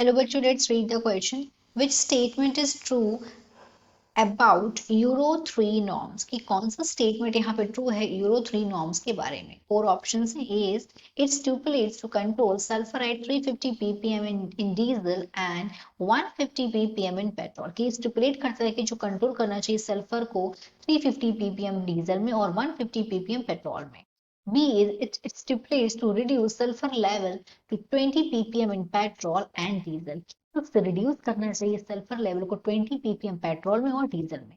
Hello, bachcho, let's read the question. Which statement is true about euro 3 norms? कि कौन सा statement यहाँ पे ट्रू है यूरो 3 नॉर्म्स के बारे में? फोर ऑप्शंस हैं. A is it stipulates to control sulphur at 350 ppm in diesel and 150 ppm in petrol. कि स्टिपुलेट करता है कि जो कंट्रोल करना चाहिए सल्फर को 350 ppm डीजल में और 150 ppm पेट्रोल में. B is it stipulates to reduce sulfur level to 20 ppm in petrol and diesel. तो रिड्यूस करना चाहिए सल्फर लेवल को 20 ppm पेट्रोल में और डीजल में.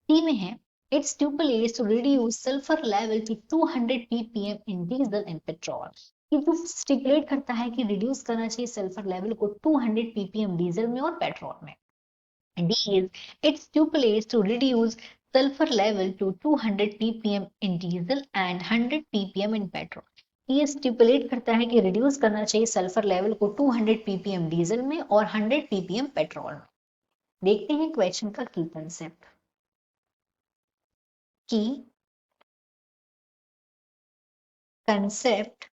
सी में है it stipulates to reduce sulphur level to 200 ppm in diesel and petrol. ये जो स्टिपुलेट करता है कि रिड्यूस करना चाहिए सल्फर लेवल को 200 ppm डीजल में और पेट्रोल में. D is it stipulates to reduce sulfur level to 200 ppm in diesel and 100 ppm in petrol. ये स्टिपुलेट करता है कि रिड्यूस करना चाहिए सल्फर लेवल को 200 ppm डीजल में और 100 ppm पेट्रोल में. देखते हैं क्वेश्चन का की कंसेप्ट. की concept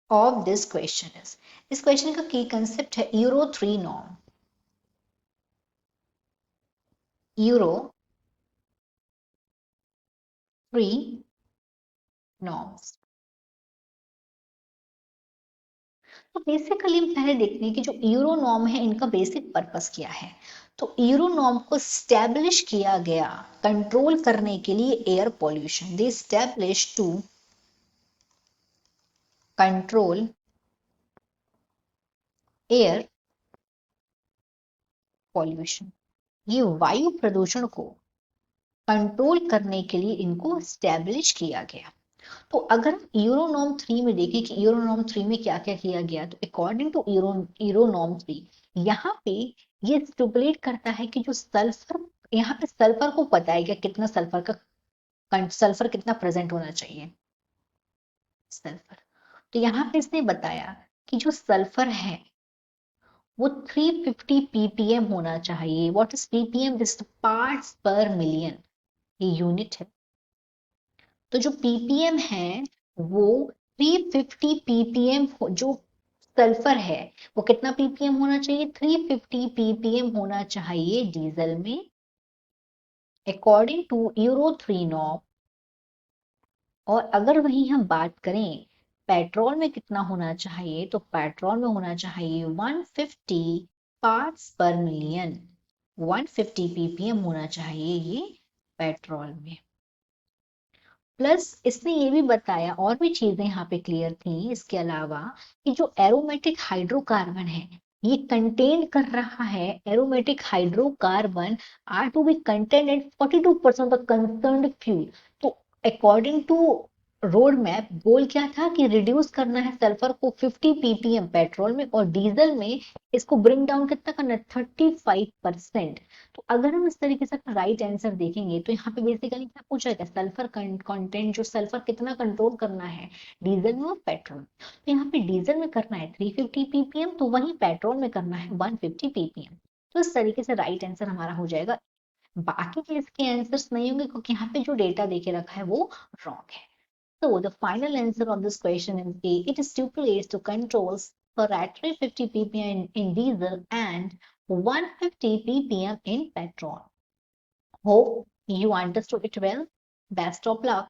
of this question is, इस क्वेश्चन का की कंसेप्ट है यूरो 3 नॉर्म. Euro 3 norms. तो बेसिकली हम पहले देखते हैं कि जो यूरो नॉर्म है इनका बेसिक पर्पस क्या है. तो यूरो नॉर्म को स्टैब्लिश किया गया कंट्रोल करने के लिए air pollution. They establish to control air pollution. ये वायु प्रदूषण को कंट्रोल करने के लिए इनको स्टैब्लिश किया गया. तो अगर यूरो नॉर्म 3 में देखें कि यूरो नॉर्म 3 में क्या क्या किया गया, तो अकॉर्डिंग टू यूरो नॉर्म 3 यहाँ पे ये स्टिपुलेट करता है कि जो सल्फर, यहाँ पे सल्फर को बताया गया कितना सल्फर कितना प्रेजेंट होना चाहिए. सल्फर, तो यहाँ पे इसने बताया कि जो सल्फर है वो 350 ppm होना चाहिए. What is ppm? This parts पर मिलियन, ये यूनिट है. तो जो ppm है वो 350 ppm जो सल्फर है वो कितना ppm होना चाहिए? 350 ppm होना चाहिए डीजल में अकॉर्डिंग टू यूरो 3 नॉर्म. और अगर वही हम बात करें पेट्रोल में कितना होना चाहिए, तो पेट्रोल में होना चाहिए 150 पार्ट्स पर मिलियन. 150 ppm होना चाहिए ये पेट्रोल में. प्लस इसने ये भी बताया, और भी चीजें यहाँ पे क्लियर थी इसके अलावा, कि जो एरोमेटिक हाइड्रोकार्बन है ये कंटेन कर रहा है. Aromatic hydrocarbon are to be contain at 42% of concerned fuel. तो according to road map goal क्या था कि रिड्यूस करना है सल्फर को 50 ppm पेट्रोल में और डीजल में इसको ब्रिंग डाउन कितना करना है? 35%. तो अगर हम इस तरीके से राइट आंसर देखेंगे तो यहाँ पे बेसिकली क्या पूछा गया? सल्फर कंटेंट, जो सल्फर कितना कंट्रोल करना है डीजल में और पेट्रोल में. तो यहाँ पे डीजल में करना है 350 ppm, तो वहीं पेट्रोल में करना है 150 ppm. तो इस तरीके से राइट आंसर हमारा हो जाएगा. बाकी के इसके आंसर्स नहीं होंगे क्योंकि यहाँ पे जो डेटा देके रखा है वो रॉन्ग है. So the final answer of this question is A. It stipulates to controls for at 350 ppm in diesel and 150 ppm in petrol. Hope you understood it well. Best of luck.